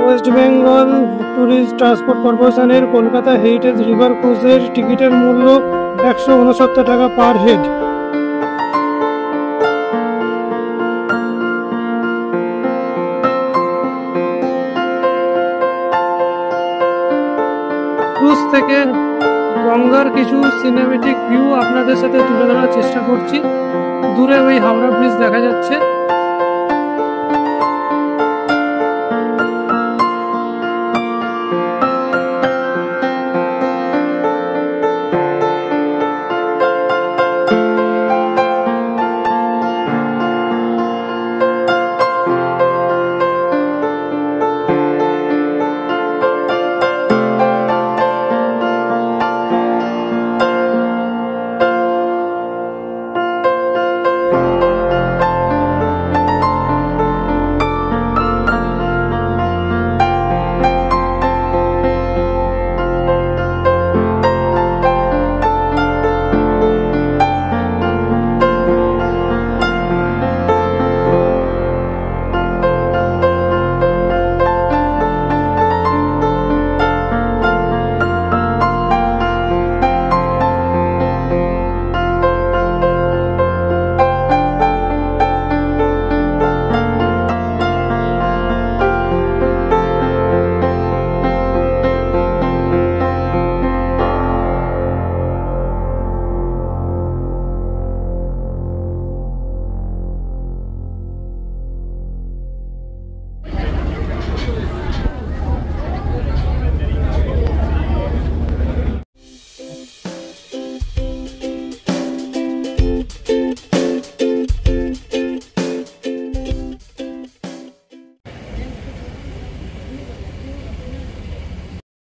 West Bengal tourist transport কর্পোরেশনের Kolkata heritage river ক্রুজের টিকিটের মূল্য 169 টাকা পার হেড। ক্রুজ থেকে গঙ্গার কিছু সিনেমেটিক ভিউ আপনাদের সাথে তুলে ধরার চেষ্টা করছি। দূরে ওই হাওড়া ব্রিজ দেখা যাচ্ছে।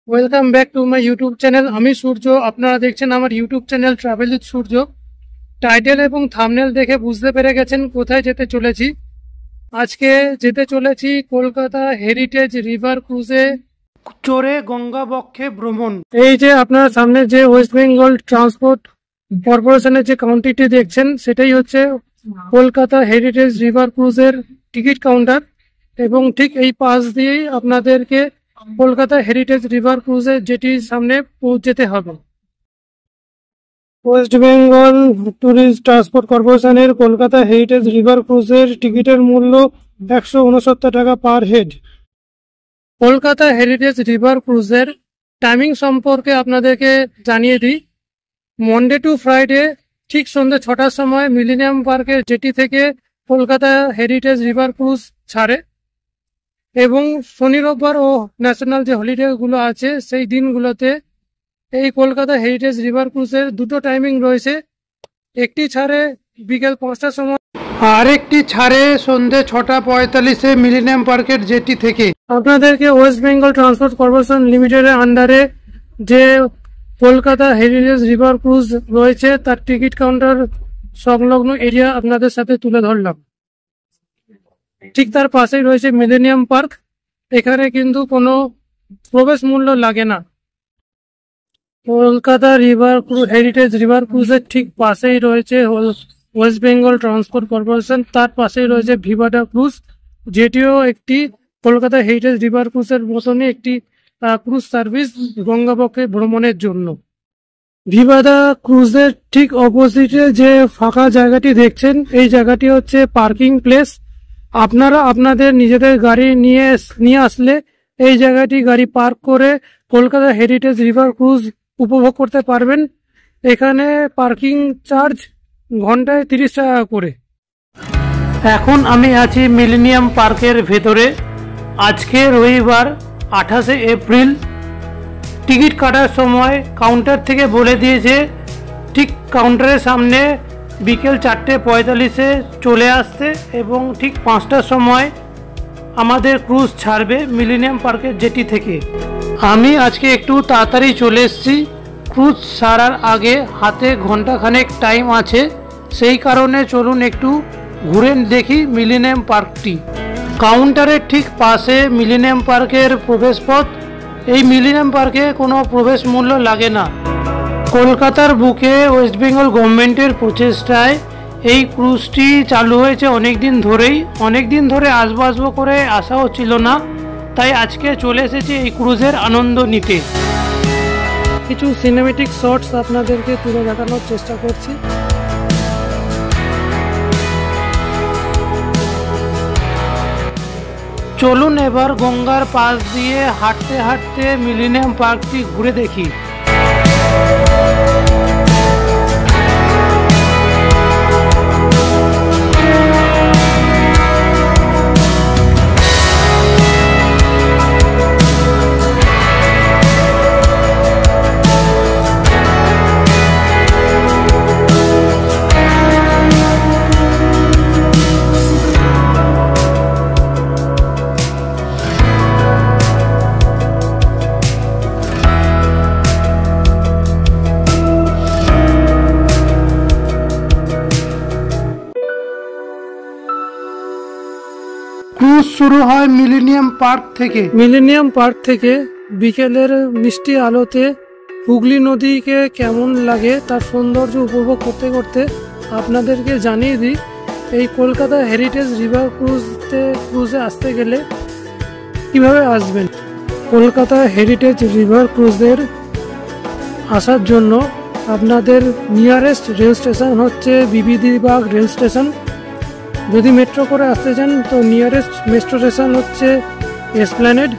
Welcome back to my YouTube channel. আমি সূর্য, আপনারা দেখছেন আমার YouTube channel travel with Surya. Title এবং থাম্বনেল দেখে বুঝতে পেরে গেছেন কোথায় যেতে চলেছি। আজকে যেতে চলেছি কলকাতা হেরিটেজ রিভার ক্রুজে চড়ে গঙ্গা বক্ষে ভ্রমণ। এই যে আপনার সামনে যে ওয়েস্ট বেঙ্গল ট্রান্সপোর্ট কর্পোরেশনের যে কাউন্টারটি দেখছেন, সেটাই হচ্ছে কলকাতা হেরিটেজ রিভার ক্রুজের টিকিট কাউন্টার, এবং ঠিক এই পাশ দিয়েই আপনাদেরকে কলকাতা হেরিটেজ রিভার ক্রুজের জেটির সামনে পৌঁছতে হবে। ওয়েস্ট বেঙ্গল ট্যুরিস্ট ট্রান্সপোর্ট কর্পোরেশনের কলকাতা হেরিটেজ রিভার ক্রুজের টিকিটের মূল্য 169 টাকা per head. Kolkata heritage river ক্রুজের টাইমিং সম্পর্কে আপনাদেরকে জানিয়ে দিই। মনডে টু ফ্রাইডে ঠিক সন্ধ্যে 6টার সময় মিলেনিয়াম পার্কের জেটি থেকে কলকাতা হেরিটেজ রিভার ক্রুজ ছাড়ে, এবং শনি রোববার ও ন্যাশনাল যে হলিডেগুলো আছে সেই দিনগুলোতে এই কলকাতা হেরিটেজ রিভার ক্রুজের দুটো টাইমিং রয়েছে। একটি ছাড়ে বিকেল 5টার সময়, আর একটি ছাড়ে সন্ধ্যে 6:45 মিলেনিয়াম পার্কের জেটি থেকে। আপনাদেরকে ওয়েস্ট বেঙ্গল ট্রান্সপোর্ট কর্পোরেশন লিমিটেডের আন্ডারে যে কলকাতা হেরিটেজ রিভার ক্রুজ রয়েছে তার টিকিট কাউন্টার সংলগ্ন এরিয়া আপনাদের সাথে তুলে ধরলাম। ঠিক তার পাশেই রয়েছে মিলেনিয়াম পার্ক। এখানে কিন্তু কোনো প্রবেশ মূল্য লাগে না। কলকাতা হেরিটেজ রিভার ক্রুজের ঠিক পাশেই রয়েছে ওয়েস্ট বেঙ্গল ট্রান্সপোর্ট কর্পোরেশন, তার পাশেই রয়েছে ভিভাডা ক্রুজ, যেটিও একটি কলকাতা হেরিটেজ রিভার ক্রুজের মতনই একটি ক্রুজ সার্ভিস গঙ্গাবক্ষে ভ্রমণের জন্য। ভিভাডা ক্রুজের ঠিক অপোজিটে যে ফাঁকা জায়গাটি দেখছেন, এই জায়গাটি হচ্ছে পার্কিং প্লেস। আপনারা আপনাদের নিজেদের গাড়ি নিয়ে আসলে এই জায়গাটি গাড়ি পার্ক করে কলকাতা হেরিটেজ রিভার ক্রুজ উপভোগ করতে পারবেন। এখানে পার্কিং চার্জ ঘন্টায় 30 টাকা করে। এখন আমি আছি মিলেনিয়াম পার্কের ভেতরে। আজকে রবিবার 28শে এপ্রিল। টিকিট কাটার সময় কাউন্টার থেকে বলে দিয়েছে ঠিক কাউন্টারের সামনে বিকেল 4:45 চলে আসতে, এবং ঠিক 5টার সময় আমাদের ক্রুজ ছাড়বে মিলেনিয়াম পার্কের জেটি থেকে। আমি আজকে একটু তাড়াতাড়ি চলে এসেছি। ক্রুজ ছাড়ার আগে হাতে ঘন্টাখানেক টাইম আছে, সেই কারণে চলুন একটু ঘুরে দেখি মিলেনিয়াম পার্কটি। কাউন্টারের ঠিক পাশে মিলেনিয়াম পার্কের প্রবেশপথ। এই মিলেনিয়াম পার্কে কোনো প্রবেশ মূল্য লাগে না। কলকাতার বুকে ওয়েস্ট বেঙ্গল গভর্নমেন্টের প্রচেষ্টায় এই ক্রুজটি চালু হয়েছে অনেক দিন ধরে আসবো করে আসা হচ্ছিল না, তাই আজকে চলে এসেছি এই ক্রুজের আনন্দ নিতে। কিছু সিনেমেটিক শটস আপনাদেরকে তুলে দেখানোর চেষ্টা করছি। চলুন এবার গঙ্গার পাশ দিয়ে হাঁটতে হাঁটতে মিলেনিয়াম পার্কটি ঘুরে দেখি। ক্রুজ শুরু হয় মিলেনিয়াম পার্ক থেকে। বিকেলের মিষ্টি আলোতে হুগলি নদীকে কেমন লাগে তার সৌন্দর্য উপভোগ করতে করতে আপনাদেরকে জানিয়ে দিই, এই কলকাতা হেরিটেজ রিভার ক্রুজে আসতে গেলে কিভাবে আসবেন। কলকাতা হেরিটেজ রিভার ক্রুজের আসার জন্য আপনাদের নিয়ারেস্ট রেল স্টেশন হচ্ছে বিবিধিবাগ রেল স্টেশন। যদি মেট্রো করে আসতে চান তো নিয়ারেস্ট মেট্রো স্টেশন হচ্ছে এসপ্ল্যানেড,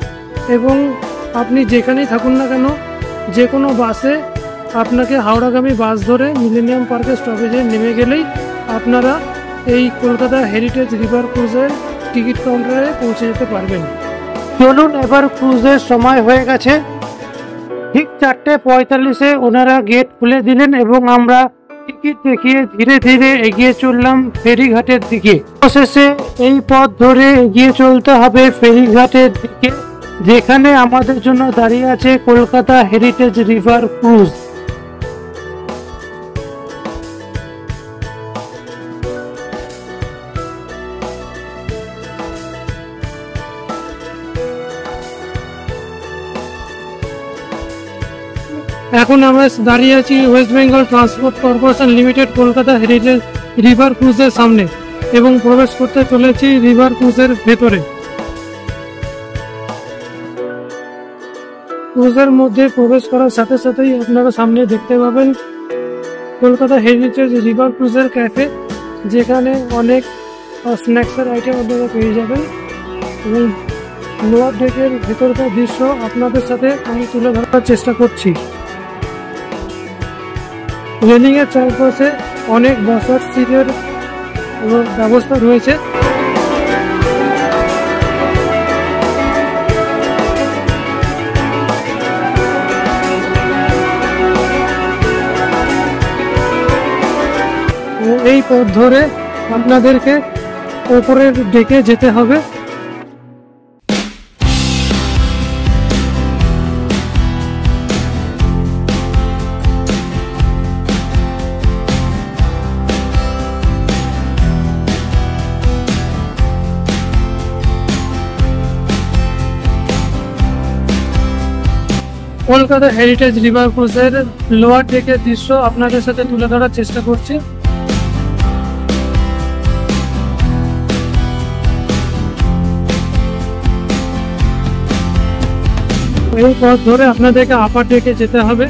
এবং আপনি যেখানেই থাকুন না কেন যে কোনো বাসে আপনাকে হাওড়াগামী বাস ধরে মিলেনিয়াম পার্কের স্টপেজে নেমে গেলেই আপনারা এই কলকাতা হেরিটেজ রিভার ক্রুজের টিকিট কাউন্টারে পৌঁছে যেতে পারবেন। চলুন এবার ক্রুজের সময় হয়ে গেছে। ঠিক 4:45-এ ওনারা গেট খুলে দিলেন এবং আমরা টিকিট দেখিয়ে ধীরে ধীরে এগিয়ে চললাম ফেরিঘাটের দিকে। অবশেষে এই পথ ধরে এগিয়ে চলতে হবে ফেরিঘাটের দিকে, যেখানে আমাদের জন্য দাঁড়িয়ে আছে কলকাতা হেরিটেজ রিভার ক্রুজ। এখন আমরা দাঁড়িয়ে আছি West Bengal Transport Corporation Limited Kolkata heritage river ক্রুজের সামনে এবং প্রবেশ করতে চলেছি রিভার ক্রুজের ভেতরে। ক্রুজের মধ্যে প্রবেশ করার সাথে সাথেই আপনারা সামনে দেখতে পাবেন কলকাতা হেরিটেজ রিভার ক্রুজের ক্যাফে, যেখানে অনেক স্ন্যাক্সের আইটেম আপনারা পেয়ে যাবেন, এবং লোয়ার ডেকের ভেতরকার দৃশ্য আপনাদের সাথে আমি তুলে ধরার চেষ্টা করছি। রেলিং এর চারপাশে অনেক বসার সিটের ব্যবস্থা রয়েছে। এই পথ ধরে আপনাদেরকে উপরের ডেকে যেতে হবে। কলকাতা হেরিটেজ রিভার ক্রুজের লোয়ার ডেকের দৃশ্য আপনাদের সাথে তুলে ধরার চেষ্টা করছি। এই পথ ধরে আপনাদেরকে আপার ডেকে যেতে হবে।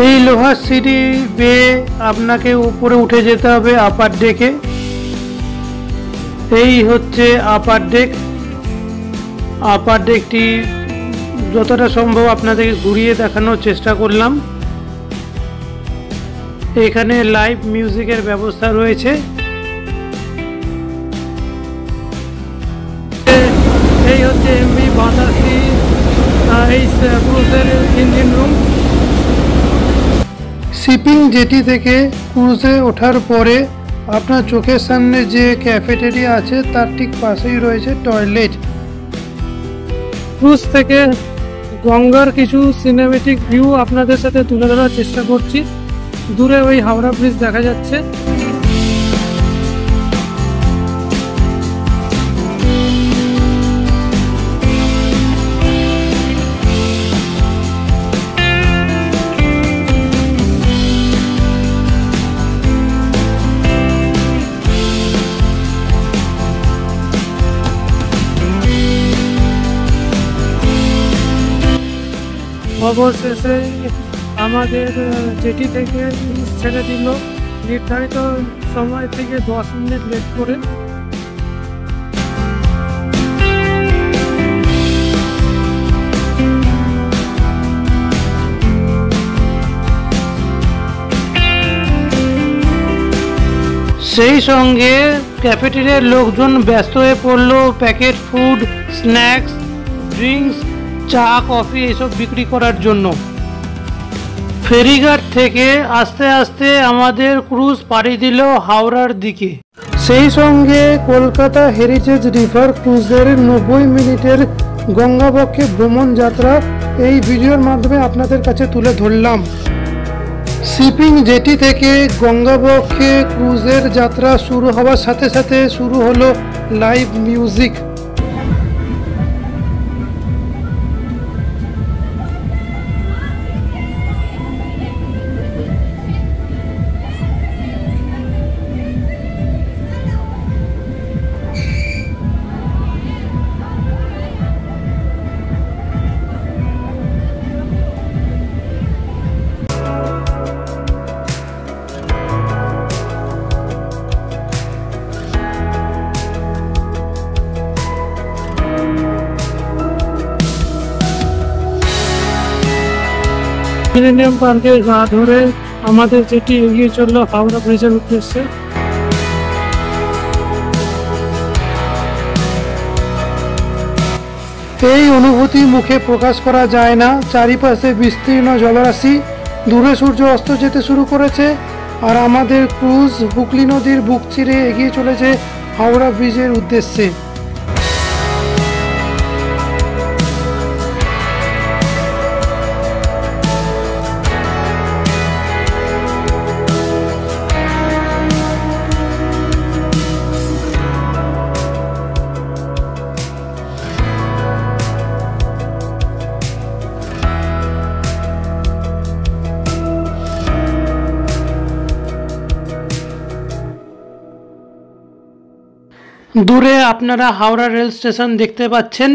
এই লোহার সিঁড়ি বেয়ে আপনাকে উপরে উঠে যেতে হবে আপার ডেকে। এই হচ্ছে আপার ডেক। আপার ডেকটি যতটা সম্ভব আপনাদেরকে ঘুরিয়ে দেখানোর চেষ্টা করলাম। এখানে লাইভ মিউজিকের ব্যবস্থা রয়েছে। এই হচ্ছে এমভি 82 এই ক্রুজের ইঞ্জিন রুম। শিপিং জেটি থেকে ক্রুজে ওঠার পরে আপনার চোখের সামনে যে ক্যাফেটেরিয়া আছে তার ঠিক পাশেই রয়েছে টয়লেট। ক্রুজ থেকে গঙ্গার কিছু সিনেমেটিক ভিউ আপনাদের সাথে তুলে ধরার চেষ্টা করছি। দূরে ওই হাওড়া ব্রিজ দেখা যাচ্ছে। অবশেষে আমাদের জেটি থেকে ছেড়ে দিল নির্ধারিত সময় থেকে 10 মিনিট লেট করে। সেই সঙ্গে ক্যাফেটেরিয়ার লোকজন ব্যস্ত হয়ে পড়লো প্যাকেট ফুড, স্ন্যাক্স, ড্রিঙ্কস, চা, কফি এসব বিক্রি করার জন্য। ফেরিঘাট থেকে আস্তে আস্তে আমাদের ক্রুজ পাড়ি দিল হাওড়ার দিকে। সেই সঙ্গে কলকাতা হেরিটেজ রিভার ক্রুজের 90 মিনিটের গঙ্গাবক্ষে ভ্রমণ যাত্রা এই ভিডিওর মাধ্যমে আপনাদের কাছে তুলে ধরলাম। শিপিং জেটি থেকে গঙ্গাবক্ষে ক্রুজের যাত্রা শুরু হওয়ার সাথে সাথে শুরু হলো লাইভ মিউজিক। মিলেনিয়াম পার্কের গা ধরে আমাদের যেটি এগিয়ে চললো হাওড়া ব্রিজের উদ্দেশ্যে। এই অনুভূতি মুখে প্রকাশ করা যায় না। চারিপাশে বিস্তীর্ণ জলরাশি, দূরে সূর্য অস্ত যেতে শুরু করেছে আর আমাদের ক্রুজ হুগলি নদীর বুক চিরে এগিয়ে চলেছে হাওড়া ব্রিজের উদ্দেশ্যে। দূরে আপনারা হাওড়া রেল স্টেশন দেখতে পাচ্ছেন।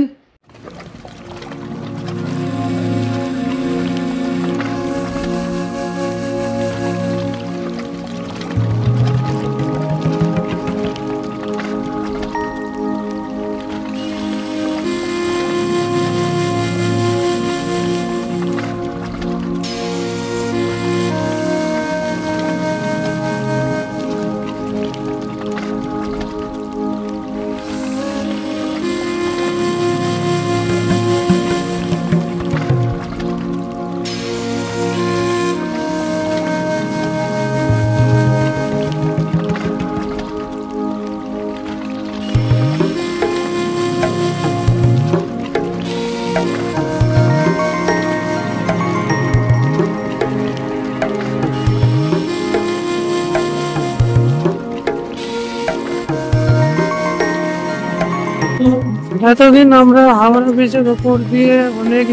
এতদিন আমরা হাওড়া ব্রিজের ওপর দিয়ে অনেক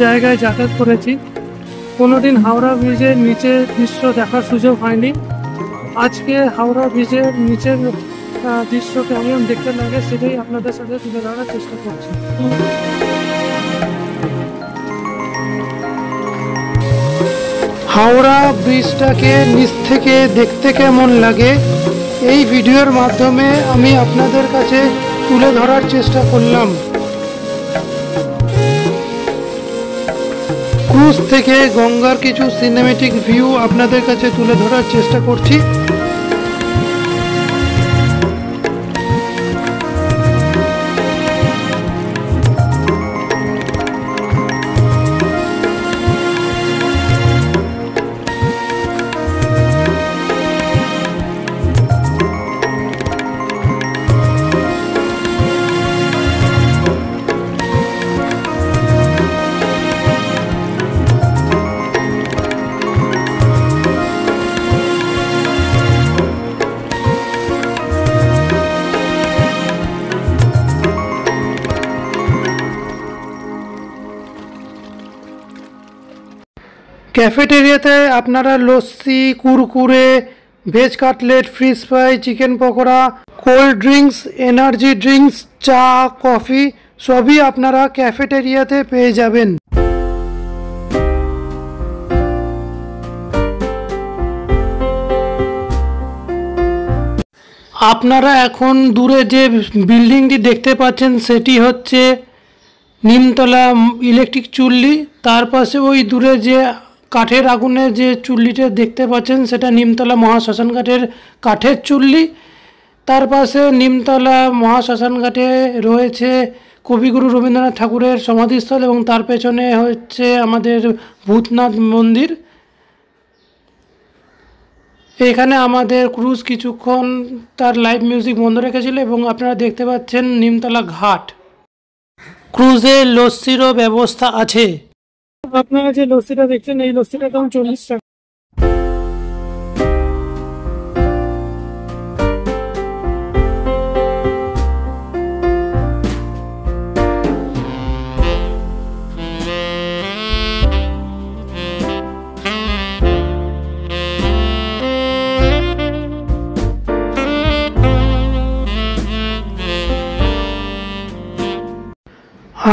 জায়গায় যাতায়াত করেছি, কোনোদিন হাওড়া ব্রিজের নিচের দৃশ্য দেখার সুযোগ হয়নি। আজকে হাওড়া ব্রিজের নিচের দৃশ্য কেমন দেখতে লাগে সেটাই আপনাদের সাথে তুলে ধরার চেষ্টা করছি। হাওড়া ব্রিজটাকে নিচ থেকে দেখতে কেমন লাগে এই ভিডিওর মাধ্যমে আমি আপনাদের কাছে তুলে ধরার চেষ্টা করলাম। ক্রুজ থেকে গঙ্গার কিছু সিনেমেটিক ভিউ আপনাদের কাছে তুলে ধরার চেষ্টা করছি। ক্যাফেটেরিয়াতে আপনারা lassi, Kurkure, veg cutlet, fish fry, chicken pakora, cold drinks, energy drinks, চা, কফি সবই আপনারা ক্যাফেটেরিয়াতে পেয়ে যাবেন। আপনারা এখন দূরে যে বিল্ডিংটি দেখতে পাচ্ছেন সেটি হচ্ছে নিমতলা ইলেকট্রিক চুল্লি। তার পাশে ওই দূরে যে কাঠের আগুনে যে চুল্লিটা দেখতে পাচ্ছেন সেটা নিমতলা মহাশ্মশান ঘাটের কাঠের চুল্লি। তার পাশে নিমতলা মহাশ্মশান ঘাটে রয়েছে কবিগুরু রবীন্দ্রনাথ ঠাকুরের সমাধিস্থল এবং তার পেছনে হচ্ছে আমাদের ভূতনাথ মন্দির। এখানে আমাদের ক্রুজ কিছুক্ষণ তার লাইভ মিউজিক বন্ধ রেখেছিল এবং আপনারা দেখতে পাচ্ছেন নিমতলা ঘাট। ক্রুজে লস্যিরও ব্যবস্থা আছে। আপনারা যে লস্যিটা দেখছেন এই লস্যিটার দাম 40 টাকা।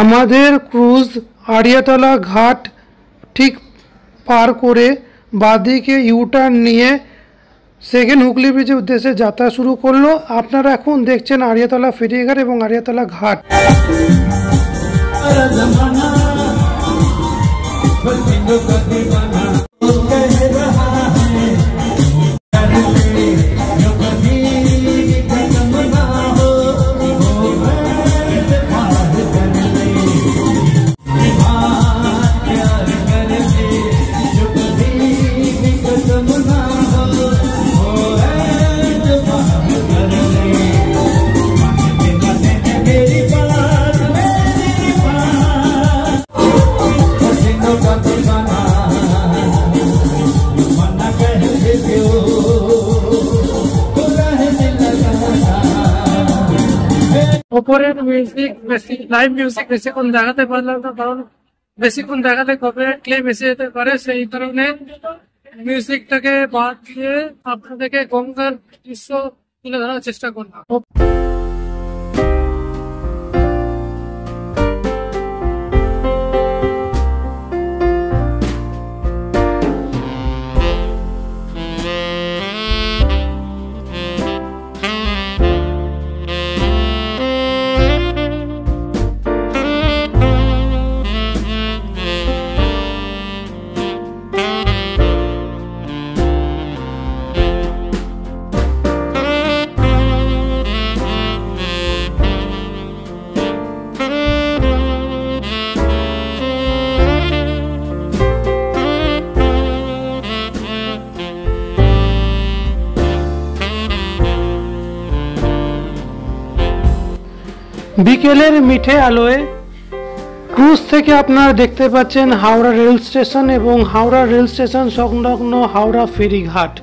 আমাদের ক্রুজ আড়িয়াতলা ঘাট ঠিক পার করে বাঁদিকে ইউটার্ন নিয়ে সেকেন্ড হুগলি ব্রিজের উদ্দেশ্যে যাত্রা শুরু করলো। আপনারা এখন দেখছেন আড়িয়াতলা ফেরিঘাট এবং আড়িয়াতলা ঘাট। ওপরের মিউজিক বেশি লাইভ মিউজিক বেশিক্ষণ দেখাতে পারলাম না, কারণ বেশিক্ষণ দেখাতে কপিরাইট ক্লেম এসে যেতে পারে। সেই কারণে মিউজিকটাকে বাদ দিয়ে আপনাদেরকে গঙ্গার দৃশ্য তুলে ধরার চেষ্টা করলাম। বিকেলের মিঠে আলোয় ক্রুজ থেকে আপনারা দেখতে পাচ্ছেন হাওড়া রেল স্টেশন এবং হাওড়া রেল স্টেশন সংলগ্ন হাওড়া ফেরিঘাট।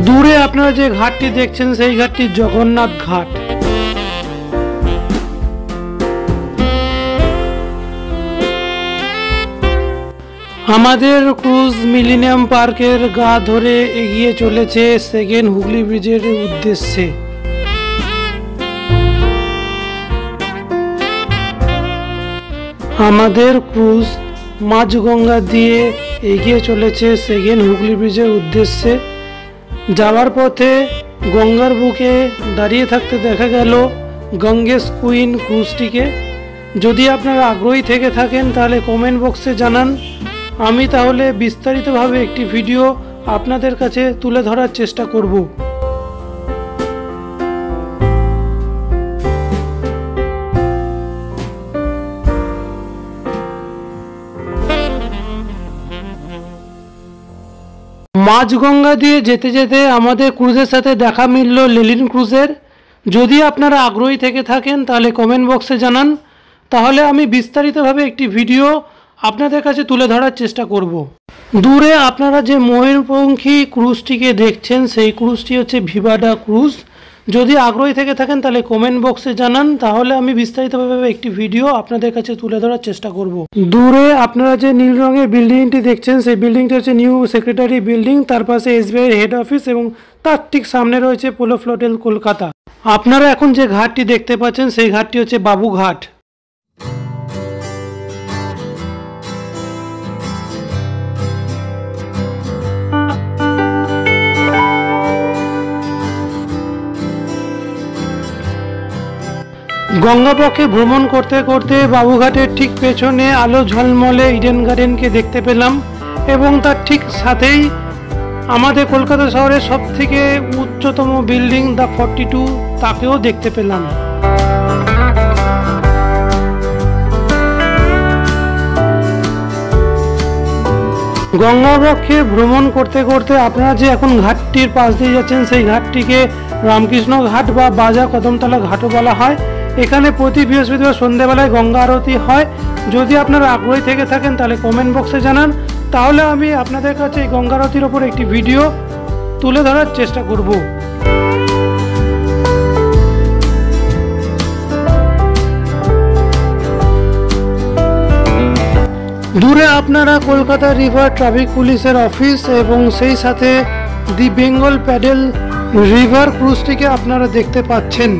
দূরে আপনারা যে ঘাটটি দেখছেন সেই ঘাটটি জগন্নাথ ঘাট। আমাদের ক্রুজ মিলেনিয়াম পার্কের গা ধরে এগিয়ে চলেছে সেকেন্ড হুগলি ব্রিজের উদ্দেশ্যে। আমাদের ক্রুজ মাঝগঙ্গা দিয়ে এগিয়ে চলেছে সেকেন্ড হুগলি ব্রিজের উদ্দেশ্যে। যাওয়ার পথে গঙ্গার বুকে দাঁড়িয়ে থাকতে দেখা গেল গঙ্গেস কুইন ক্রুজটিকে। যদি আপনারা আগ্রহী থেকে থাকেন তাহলে কমেন্ট বক্সে জানান, আমি তাহলে বিস্তারিতভাবে একটি ভিডিও আপনাদের কাছে তুলে ধরার চেষ্টা করব। মাঝগঙ্গা দিয়ে যেতে যেতে আমাদের ক্রুজের সাথে দেখা মিলল লেলিন ক্রুজের। যদি আপনারা আগ্রহী থেকে থাকেন তাহলে কমেন্ট বক্সে জানান, তাহলে আমি বিস্তারিতভাবে একটি ভিডিও আপনাদের কাছে তুলে ধরার চেষ্টা করব। দূরে আপনারা যে ময়ূরপঙ্খী ক্রুজটিকে দেখছেন সেই ক্রুজটি হচ্ছে ভিভাডা ক্রুজ। যদি আগ্রহী থেকে থাকেন তাহলে কমেন্ট বক্সে জানান, তাহলে আমি বিস্তারিতভাবে একটি ভিডিও আপনাদের কাছে তুলে ধরার চেষ্টা করব। দূরে আপনারা যে নীল রঙের বিল্ডিংটি দেখছেন সেই বিল্ডিংটি হচ্ছে নিউ সেক্রেটারি বিল্ডিং, তার পাশে SBI হেড অফিস এবং তার ঠিক সামনে রয়েছে পোলো ফ্লোটেল কলকাতা। আপনারা এখন যে ঘাটটি দেখতে পাচ্ছেন সেই ঘাটটি হচ্ছে বাবুঘাট। গঙ্গাপক্ষে ভ্রমণ করতে করতে বাবুঘাটের ঠিক পেছনে আলো ঝলমলে ইডেন গার্ডেনকে দেখতে পেলাম এবং তার ঠিক সাথেই আমাদের কলকাতা শহরের সবথেকে উচ্চতম বিল্ডিং দ্য 42 তাকেও দেখতে পেলাম। গঙ্গাবক্ষে ভ্রমণ করতে করতে আপনারা যে এখন ঘাটটির পাশ দিয়ে যাচ্ছেন সেই ঘাটটিকে রামকৃষ্ণ ঘাট বা বাজা কদমতলা ঘাটও বলা হয়। এখানে প্রতি বৃহস্পতিবার সন্ধ্যেবেলায় গঙ্গা আরতি হয়। যদি আপনারা আগ্রহী থেকে থাকেন তাহলে কমেন্ট বক্সে জানান, তাহলে আমি আপনাদের কাছে এই গঙ্গা আরতির ওপর একটি ভিডিও তুলে ধরার চেষ্টা করব। দূরে আপনারা কলকাতা রিভার ট্রাফিক পুলিশের অফিস এবং সেই সাথে দি বেঙ্গল প্যাডেল রিভার ক্রুজটিকে আপনারা দেখতে পাচ্ছেন।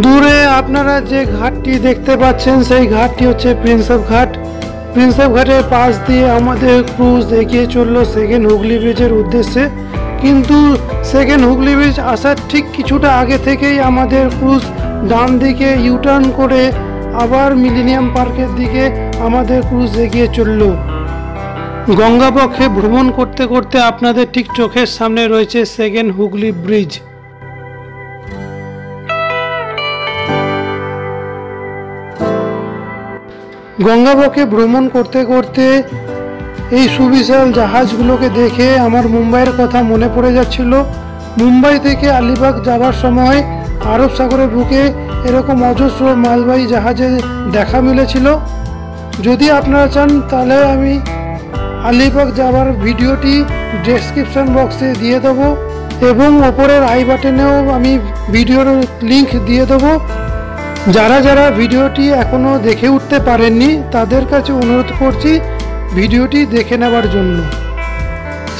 দূরে আপনারা যে ঘাটটি দেখতে পাচ্ছেন সেই ঘাটটি হচ্ছে প্রিন্সেপ ঘাট। প্রিন্সেপ ঘাটের পাশ দিয়ে আমাদের ক্রুজ এগিয়ে চললো সেকেন্ড হুগলি ব্রিজের উদ্দেশ্যে, কিন্তু সেকেন্ড হুগলি ব্রিজ আসার ঠিক কিছুটা আগে থেকেই আমাদের ক্রুজ ডান দিকে ইউটার্ন করে আবার মিলেনিয়াম পার্কের দিকে আমাদের ক্রুজ এগিয়ে চলল। গঙ্গাবক্ষে ভ্রমণ করতে করতে আপনাদের ঠিক চোখের সামনে রয়েছে সেকেন্ড হুগলি ব্রিজ। গঙ্গাবক্ষে ভ্রমণ করতে করতে এই সুবিশাল জাহাজগুলোকে দেখে আমার মুম্বাইয়ের কথা মনে পড়ে যাচ্ছিল। মুম্বাই থেকে আলিবাগ যাওয়ার সময় আরব সাগরের বুকে এরকম অজস্র মালবাহী জাহাজে দেখা মিলেছিল। যদি আপনারা চান তাহলে আমি আলিবাগ যাওয়ার ভিডিওটি ডেসক্রিপশন বক্সে দিয়ে দেবো এবং ওপরের আই বাটনেও আমি ভিডিওর লিংক দিয়ে দেবো। যারা যারা ভিডিওটি এখনও দেখে উঠতে পারেননি তাদের কাছে অনুরোধ করছি ভিডিওটি দেখে নেওয়ার জন্য।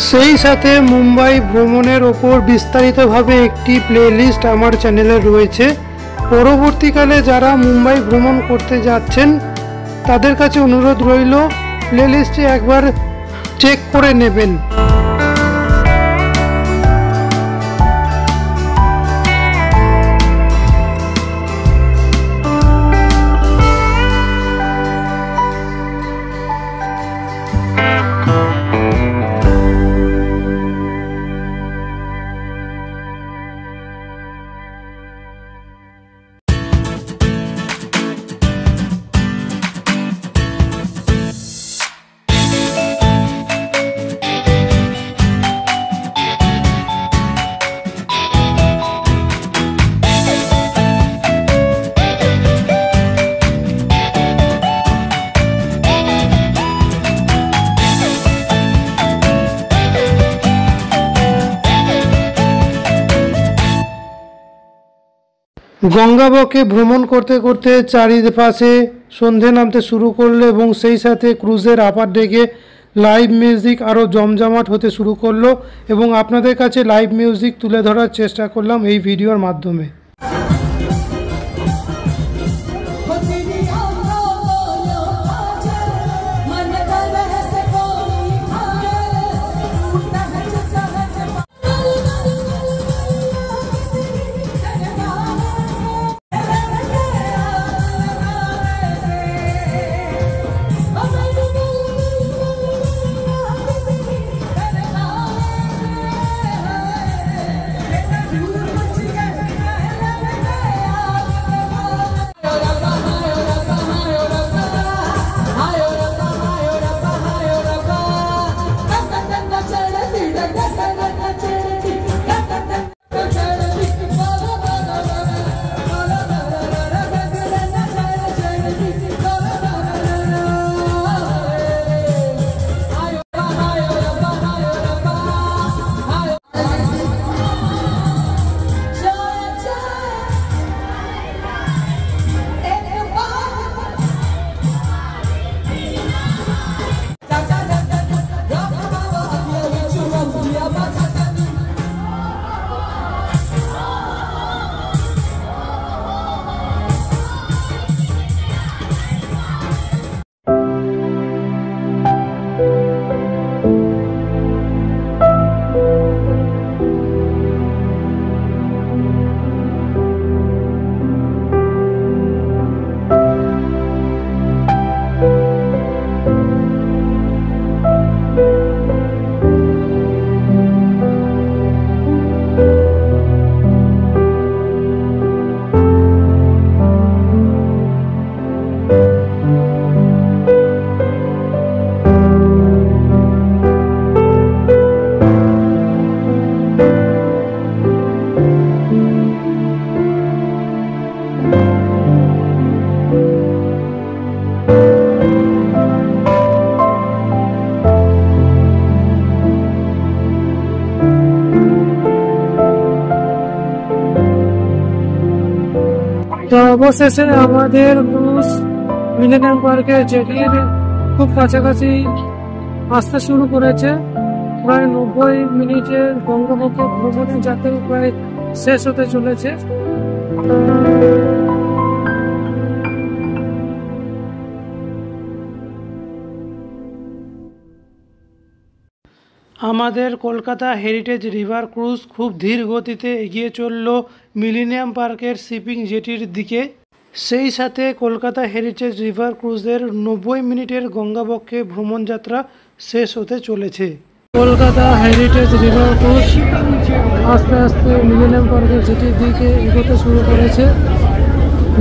সেই সাথে মুম্বাই ভ্রমণের ওপর বিস্তারিতভাবে একটি প্লেলিস্ট আমার চ্যানেলে রয়েছে। পরবর্তীকালে যারা মুম্বাই ভ্রমণ করতে যাচ্ছেন তাদের কাছে অনুরোধ রইল প্লেলিস্টটি একবার চেক করে নেবেন। গঙ্গাবক্ষে ভ্রমণ করতে করতে চারিপাশে সন্ধে নামতে শুরু করলো এবং সেই সাথে ক্রুজের আপার ডেকে লাইভ মিউজিক আরও জমজমাট হতে শুরু করলো এবং আপনাদের কাছে লাইভ মিউজিক তুলে ধরার চেষ্টা করলাম এই ভিডিওর মাধ্যমে। অবশেষে আমাদের ক্রুজ মিলেনিয়াম পার্কের জেটির খুব কাছাকাছি আসতে শুরু করেছে। প্রায় 90 মিনিটের বঙ্গবঙ্গ ভ্রমণের যাত্রা প্রায় শেষ হতে চলেছে। আমাদের কলকাতা হেরিটেজ রিভার ক্রুজ খুব ধীর গতিতে এগিয়ে চলল মিলেনিয়াম পার্কের শিপিং জেটির দিকে। সেই সাথে কলকাতা হেরিটেজ রিভার ক্রুজের 90 মিনিটের গঙ্গাবক্ষে ভ্রমণ যাত্রা শেষ হতে চলেছে। কলকাতা হেরিটেজ রিভার ক্রুজ আস্তে আস্তে মিলেনিয়াম পার্কের জেটির দিকে এগোতে শুরু করেছে।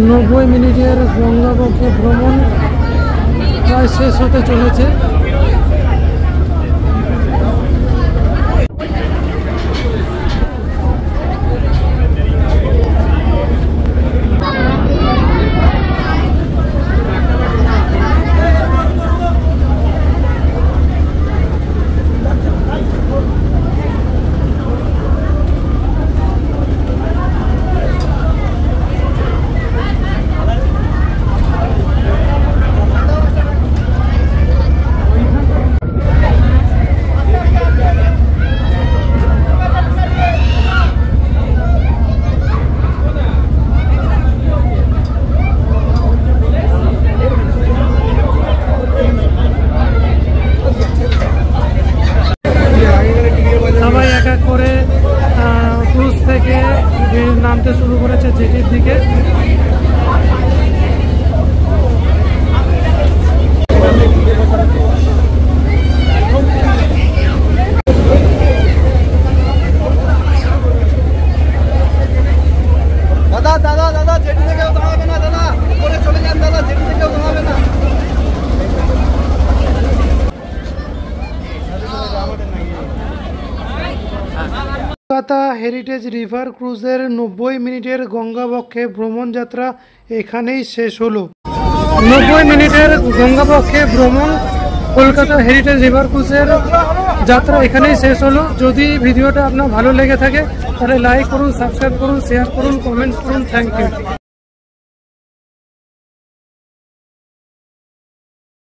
90 মিনিটের গঙ্গাবক্ষে ভ্রমণ প্রায় শেষ হতে চলেছে। সবাই এক এক করে ক্রুজ থেকে নামতে শুরু করেছে জেটির দিকে। দাদা জেটি থেকে দাঁড়াবে না, দাদা উপরে চলে যান, দাদা জেটি থেকে দাঁড়াবে না। কলকাতা হেরিটেজ রিভার ক্রুজের 90 মিনিটের গঙ্গাবক্ষে ভ্রমণ যাত্রা এখানেই শেষ হলো। 90 মিনিটের গঙ্গাবক্ষে ভ্রমণ কলকাতা হেরিটেজ রিভার ক্রুজের যাত্রা এখানেই শেষ হলো। যদি ভিডিওটা আপনার ভালো লেগে থাকে তাহলে লাইক করুন, সাবস্ক্রাইব করুন, শেয়ার করুন, কমেন্টস করুন। Thank you.